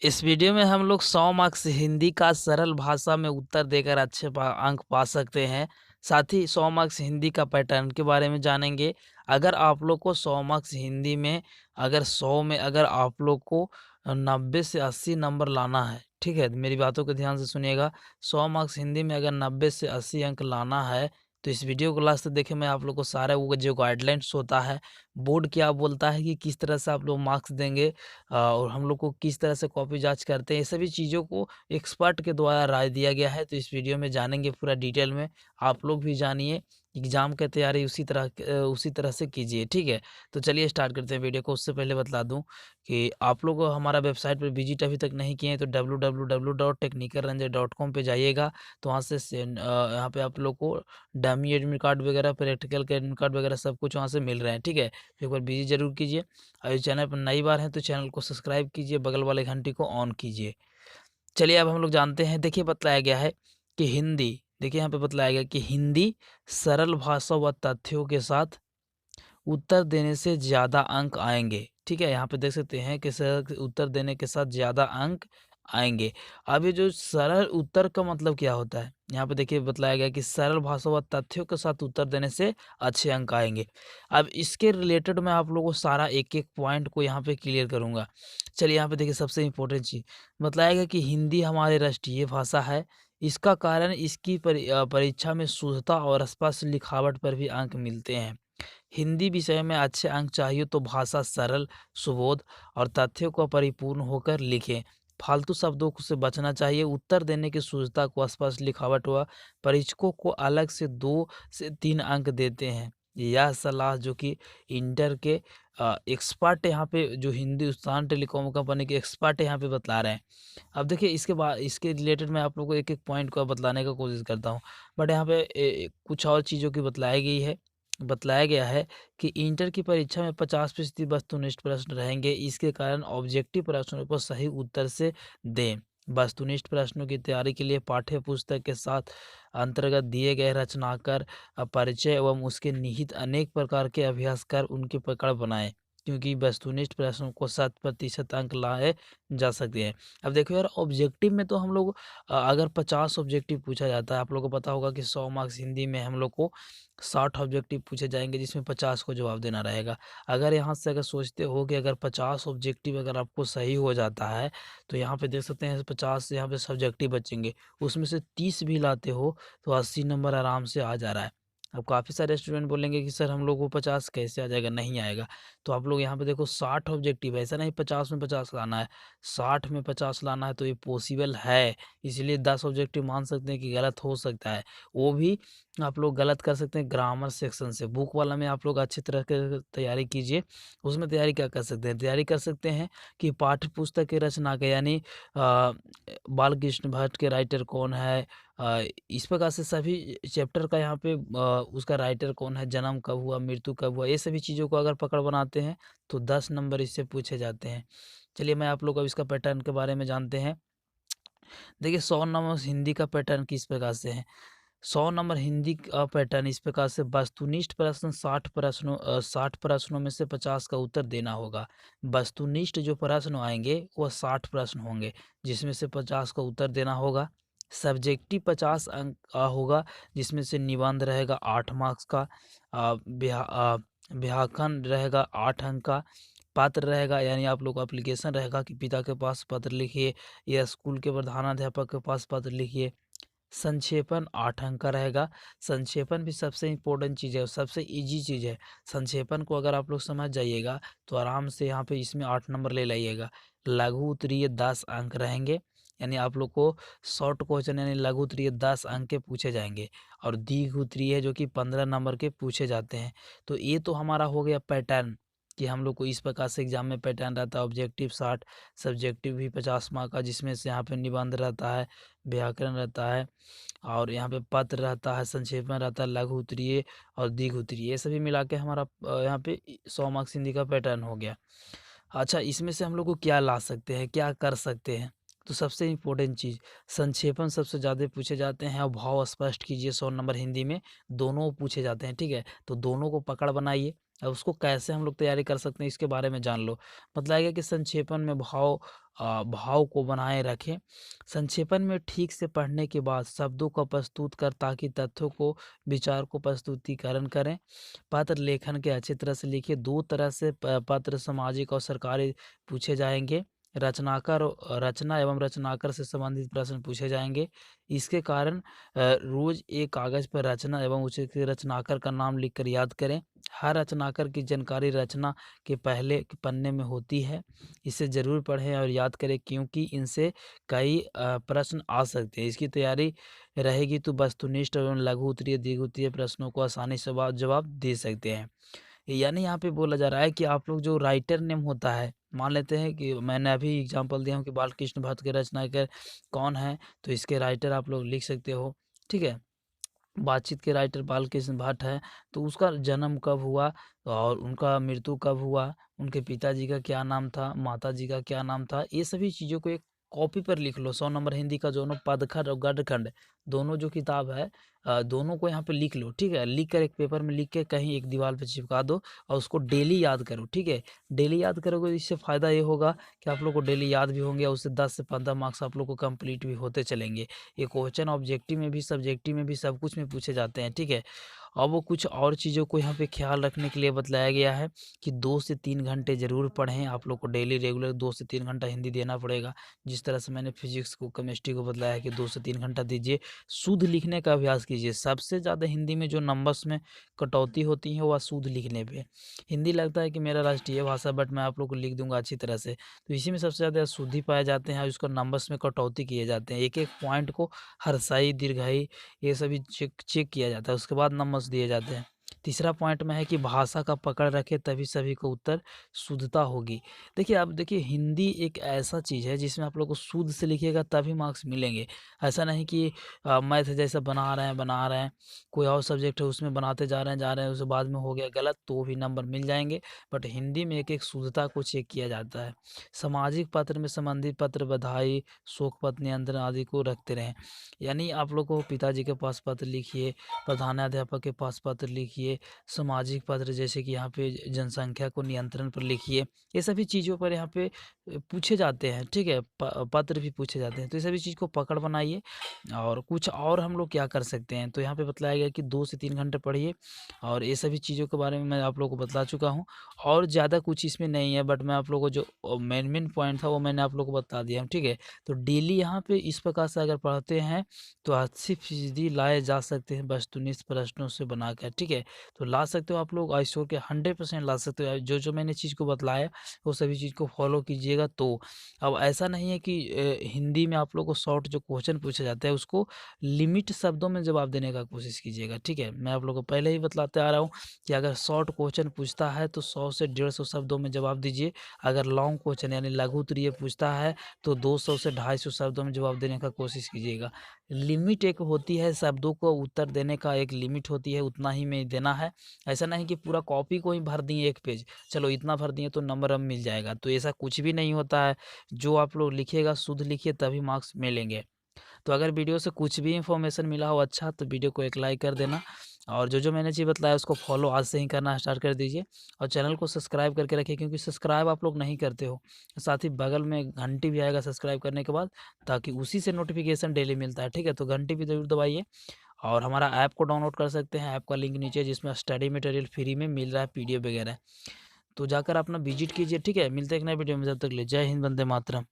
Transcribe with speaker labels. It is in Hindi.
Speaker 1: इस वीडियो में हम लोग 100 मार्क्स हिंदी का सरल भाषा में उत्तर देकर अच्छे अंक पा सकते हैं। साथ ही 100 मार्क्स हिंदी का पैटर्न के बारे में जानेंगे। अगर आप लोग को 100 मार्क्स हिंदी में अगर 100 में अगर आप लोग को 90 से 80 नंबर लाना है, ठीक है, मेरी बातों को ध्यान से सुनिएगा। 100 मार्क्स हिंदी में अगर 90 से 80 अंक लाना है तो इस वीडियो को लास्ट तक देखें। मैं आप लोग को सारा वो जो गाइडलाइंस होता है, बोर्ड क्या बोलता है कि किस तरह से आप लोग मार्क्स देंगे, और हम लोग को किस तरह से कॉपी जांच करते हैं, ये सभी चीज़ों को एक्सपर्ट के द्वारा राय दिया गया है। तो इस वीडियो में जानेंगे पूरा डिटेल में। आप लोग भी जानिए, एग्जाम की तैयारी उसी तरह से कीजिए, ठीक है। तो चलिए स्टार्ट करते हैं वीडियो को। उससे पहले बता दूं कि आप लोग हमारा वेबसाइट पर विजिट अभी तक नहीं किए हैं तो www.technicalranjay.com पे जाइएगा। तो वहाँ से यहाँ पे आप लोग को डमी एडमिट कार्ड वगैरह, प्रैक्टिकल के एडमिट कार्ड वगैरह सब कुछ वहाँ से मिल रहे हैं, ठीक है। तो एक बार विजिट जरूर कीजिए। और इस चैनल पर नई बार हैं तो चैनल को सब्सक्राइब कीजिए, बगल वाले घंटी को ऑन कीजिए। चलिए अब हम लोग जानते हैं। देखिए बतलाया गया है कि हिंदी, देखिए यहाँ पे बतलाया गया कि हिंदी सरल भाषा व तथ्यों के साथ उत्तर देने से ज़्यादा अंक आएंगे, ठीक है। यहाँ पे देख सकते हैं कि सरल उत्तर देने के साथ ज़्यादा अंक आएंगे। अब ये जो सरल उत्तर का मतलब क्या होता है, यहाँ पे देखिए बतलाया गया कि सरल भाषा व तथ्यों के साथ उत्तर देने से अच्छे अंक आएंगे। अब इसके रिलेटेड मैं आप लोगों को सारा एक एक पॉइंट को यहाँ पे क्लियर करूँगा। चलिए यहाँ पे देखिए सबसे इम्पोर्टेंट चीज़ बतलाया गया कि हिंदी हमारी राष्ट्रीय भाषा है। इसका कारण इसकी परीक्षा में शुद्धता और स्पष्ट लिखावट पर भी अंक मिलते हैं। हिंदी विषय में अच्छे अंक चाहिए तो भाषा सरल, सुबोध और तथ्यों को परिपूर्ण होकर लिखें। फालतू शब्दों से बचना चाहिए। उत्तर देने की शुद्धता को स्पष्ट लिखावट व परीक्षकों को अलग से 2 से 3 अंक देते हैं। यह सलाह जो कि इंटर के एक्सपर्ट यहाँ पे, जो हिंदुस्तान टेलीकॉम कंपनी के एक्सपर्ट यहाँ पे बतला रहे हैं। अब देखिए इसके बाद इसके रिलेटेड मैं आप लोगों को एक एक पॉइंट को बतलाने का कोशिश करता हूँ, बट यहाँ पे कुछ और चीज़ों की बतलाई गई है। बतलाया गया है कि इंटर की परीक्षा में 50% वस्तुनिष्ठ प्रश्न रहेंगे। इसके कारण ऑब्जेक्टिव प्रश्नों को सही उत्तर से दें। वस्तुनिष्ठ प्रश्नों की तैयारी के लिए पाठ्य पुस्तक के साथ अंतर्गत दिए गए रचनाकर परिचय एवं उसके निहित अनेक प्रकार के अभ्यास कर उनकी पकड़ बनाएं, क्योंकि वस्तुनिष्ठ प्रश्नों को 100% अंक लाए जा सकते हैं। अब देखो यार, ऑब्जेक्टिव में तो हम लोग अगर 50 ऑब्जेक्टिव पूछा जाता है, आप लोगों को पता होगा कि 100 मार्क्स हिंदी में हम लोग को 60 ऑब्जेक्टिव पूछे जाएंगे, जिसमें 50 को जवाब देना रहेगा। अगर यहाँ से अगर सोचते हो कि अगर 50 ऑब्जेक्टिव अगर आपको सही हो जाता है तो यहाँ पे देख सकते हैं 50 से यहाँ पे सब्जेक्टिव बचेंगे, उसमें से 30 भी लाते हो तो 80 नंबर आराम से आ जा रहा है। अब काफ़ी सारे स्टूडेंट बोलेंगे कि सर हम लोग को 50 कैसे आ जाएगा, नहीं आएगा। तो आप लोग यहाँ पे देखो 60 ऑब्जेक्टिव है, ऐसा नहीं 50 में 50 लाना है, 60 में 50 लाना है, तो ये पॉसिबल है। इसलिए 10 ऑब्जेक्टिव मान सकते हैं कि गलत हो सकता है, वो भी आप लोग गलत कर सकते हैं ग्रामर सेक्शन से। बुक वाला में आप लोग अच्छी तरह के तैयारी कीजिए। उसमें तैयारी क्या कर सकते हैं, तैयारी कर सकते हैं कि पाठ्य पुस्तक के रचना के, यानी बाल कृष्ण भट्ट के राइटर कौन है, इस प्रकार से सभी चैप्टर का यहाँ पे उसका राइटर कौन है, जन्म कब हुआ, मृत्यु कब हुआ, ये सभी चीज़ों को अगर पकड़ बनाते हैं तो 10 नंबर इससे पूछे जाते हैं। चलिए मैं आप लोग अब इसका पैटर्न के बारे में जानते हैं। देखिए 100 नंबर हिंदी का पैटर्न किस प्रकार से है। 100 नंबर हिंदी का पैटर्न इस प्रकार से: वस्तुनिष्ठ प्रश्न 60 प्रश्नों में से 50 का उत्तर देना होगा। वस्तुनिष्ठ जो प्रश्न आएंगे वह 60 प्रश्न होंगे, जिसमें से 50 का उत्तर देना होगा। सब्जेक्टिव 50 अंक का होगा, जिसमें से निबंध रहेगा 8 मार्क्स का, व्याकरण रहेगा 8 अंक का, पत्र रहेगा, यानी आप लोग को एप्लीकेशन रहेगा कि पिता के पास पत्र लिखिए या स्कूल के प्रधानाध्यापक के पास पत्र लिखिए। संक्षेपण 8 अंक का रहेगा। संक्षेपण भी सबसे इम्पोर्टेंट चीज़ है और सबसे इजी चीज़ है। संक्षेपण को अगर आप लोग समझ जाइएगा तो आराम से यहाँ पे इसमें 8 नंबर ले लाइएगा। लघु उत्तरीय 10 अंक रहेंगे, यानी आप लोग को शॉर्ट क्वेश्चन यानी लघु उत्तरीय 10 अंक के पूछे जाएंगे, और दीर्घ उत्तरीय जो कि 15 नंबर के पूछे जाते हैं। तो ये तो हमारा हो गया पैटर्न कि हम लोग को इस प्रकार से एग्जाम में पैटर्न रहता है। ऑब्जेक्टिव 60, सब्जेक्टिव भी 50 मार्क का, जिसमें से यहाँ पे निबंध रहता है, व्याकरण रहता है, और यहाँ पे पत्र रहता है, संक्षेप में रहता है, लघु उत्तरीय और दीर्घ उत्तरीय, ये सभी मिला के हमारा यहाँ पे 100 मार्क्स हिंदी का पैटर्न हो गया। अच्छा, इसमें से हम लोग को क्या ला सकते हैं, क्या कर सकते हैं? तो सबसे इम्पोर्टेंट चीज़, संक्षेपण सबसे ज़्यादा पूछे जाते हैं, और भाव स्पष्ट कीजिए 100 नंबर हिंदी में, दोनों पूछे जाते हैं, ठीक है। तो दोनों को पकड़ बनाइए। अब उसको कैसे हम लोग तैयारी कर सकते हैं इसके बारे में जान लो। मतलब है कि संक्षेपण में भाव भाव को बनाए रखें। संक्षेपण में ठीक से पढ़ने के बाद शब्दों को प्रस्तुत कर ताकि तथ्यों को विचार को प्रस्तुतिकरण करें। पत्र लेखन के अच्छी तरह से लिखिए। 2 तरह से पत्र सामाजिक और सरकारी पूछे जाएँगे। रचना एवं रचनाकार से संबंधित प्रश्न पूछे जाएँगे। इसके कारण रोज़ एक कागज़ पर रचना एवं उसी के रचनाकार का नाम लिखकर याद करें। हर रचनाकार की जानकारी रचना के पहले के पन्ने में होती है। इसे ज़रूर पढ़ें और याद करें क्योंकि इनसे कई प्रश्न आ सकते हैं। इसकी तैयारी रहेगी तो वस्तुनिष्ठ एवं लघु उत्तरीय, दीर्घ उत्तरीय प्रश्नों को आसानी से जवाब दे सकते हैं। यानी यहाँ पे बोला जा रहा है कि आप लोग जो राइटर नेम होता है, मान लेते हैं कि मैंने अभी एग्जांपल दिया हूँ कि बालकृष्ण भट्ट के रचनाकार कौन है, तो इसके राइटर आप लोग लिख सकते हो, ठीक है। बातचीत के राइटर बालकृष्ण भट्ट है, तो उसका जन्म कब हुआ और उनका मृत्यु कब हुआ, उनके पिताजी का क्या नाम था, माताजी का क्या नाम था, ये सभी चीज़ों को एक कॉपी पर लिख लो। 100 नंबर हिंदी का दोनों पदखंड और गद्यखंड दोनों जो किताब है, दोनों को यहाँ पे लिख लो, ठीक है। लिख कर एक पेपर में लिख के कहीं एक दीवार पे चिपका दो और उसको डेली याद करो, ठीक है। डेली याद करोगे तो इससे फ़ायदा ये होगा कि आप लोग को डेली याद भी होंगे और उससे 10 से 15 मार्क्स आप लोग को कंप्लीट भी होते चलेंगे। ये क्वेश्चन ऑब्जेक्टिव में भी, सब्जेक्टिव में भी, सब कुछ में पूछे जाते हैं, ठीक है। अब वो कुछ और चीज़ों को यहाँ पे ख्याल रखने के लिए बतलाया गया है कि 2 से 3 घंटे ज़रूर पढ़ें। आप लोग को डेली रेगुलर 2 से 3 घंटा हिंदी देना पड़ेगा। जिस तरह से मैंने फिजिक्स को, केमिस्ट्री को बतलाया है कि 2 से 3 घंटा दीजिए। शुद्ध लिखने का अभ्यास कीजिए। सबसे ज़्यादा हिंदी में जो नंबर्स में कटौती होती है वह शुद्ध लिखने पे। हिंदी लगता है कि मेरा राष्ट्रीय भाषा, बट मैं आप लोग को लिख दूंगा अच्छी तरह से, तो इसी में सबसे ज़्यादा शुद्धि पाए जाते हैं और इसको नंबर्स में कटौती किए जाते हैं। एक एक पॉइंट को हरसाई, दीर्घाई, ये सभी चेक चेक किया जाता है, उसके बाद नंबर्स दिए जाते हैं। तीसरा पॉइंट में है कि भाषा का पकड़ रखे तभी सभी को उत्तर शुद्धता होगी। देखिए, आप देखिए, हिंदी एक ऐसा चीज़ है जिसमें आप लोग को शुद्ध से लिखिएगा तभी मार्क्स मिलेंगे। ऐसा नहीं कि मैथ जैसा बना रहे हैं, कोई और सब्जेक्ट है उसमें बनाते जा रहे हैं, उसके बाद में हो गया गलत तो भी नंबर मिल जाएँगे। बट हिंदी में एक-एक शुद्धता को चेक किया जाता है। सामाजिक पत्र में संबंधित पत्र, बधाई, शोक पत्र, नियंत्रण आदि को रखते रहें। यानी आप लोग को पिताजी के पास पत्र लिखिए, प्रधानाध्यापक के पास पत्र लिखिए, सामाजिक पत्र जैसे कि यहाँ पे जनसंख्या को नियंत्रण पर लिखिए। ये सभी चीज़ों पर यहाँ पे पूछे जाते हैं, ठीक है? पत्र भी पूछे जाते हैं, तो ये सभी चीज़ को पकड़ बनाइए। और कुछ और हम लोग क्या कर सकते हैं, तो यहाँ पे बतलाया गया कि 2 से 3 घंटे पढ़िए और ये सभी चीज़ों के बारे में मैं आप लोगों को बता चुका हूँ। और ज़्यादा कुछ इसमें नहीं है, बट मैं आप लोगों को जो मेन पॉइंट था वो मैंने आप लोगों को बता दिया हूँ, ठीक है? तो डेली यहाँ पे इस प्रकार से अगर पढ़ते हैं तो 80% लाए जा सकते हैं वस्तुनिष्ठ प्रश्नों से बनाकर, ठीक है? तो ला सकते हो आप लोग, आई श्योर के 100% ला सकते हो। जो मैंने चीज़ को बतलाया वो सभी चीज़ को फॉलो कीजिएगा। तो अब ऐसा नहीं है कि हिंदी में आप लोग को शॉर्ट जो क्वेश्चन पूछे जाते हैं उसको लिमिट शब्दों में जवाब देने का कोशिश कीजिएगा, ठीक है? मैं आप लोग को पहले ही बतलाते आ रहा हूँ कि अगर शॉर्ट क्वेश्चन पूछता है तो 100 से 150 शब्दों में जवाब दीजिए। अगर लॉन्ग क्वेश्चन यानी लघु उत्तरीय पूछता है तो 200 से 250 शब्दों में जवाब देने का कोशिश कीजिएगा। लिमिट एक होती है, शब्दों को उत्तर देने का एक लिमिट होती है, उतना ही में देना है। ऐसा नहीं कि पूरा कॉपी को ही भर दिए 1 पेज, चलो इतना भर दिए तो नंबर अब मिल जाएगा, तो ऐसा कुछ भी नहीं होता है। जो आप लोग लिखिएगा शुद्ध लिखिए तभी मार्क्स मिलेंगे। तो अगर वीडियो से कुछ भी इन्फॉर्मेशन मिला हो अच्छा, तो वीडियो को एक लाइक कर देना और जो मैंने चीज़ बताया उसको फॉलो आज से ही करना स्टार्ट कर दीजिए और चैनल को सब्सक्राइब करके रखिए, क्योंकि सब्सक्राइब आप लोग नहीं करते हो। साथ ही बगल में घंटी भी आएगा सब्सक्राइब करने के बाद, ताकि उसी से नोटिफिकेशन डेली मिलता है, ठीक है? तो घंटी भी ज़रूर दबाइए और हमारा ऐप को डाउनलोड कर सकते हैं। ऐप का लिंक नीचे है जिसमें स्टडी मटेरियल फ्री में मिल रहा है, पीडीएफ वगैरह। तो जाकर अपना विजिट कीजिए, ठीक है? मिलते हैं एक नए वीडियो में, जब तक ले जय हिंद, वंदे मातरम।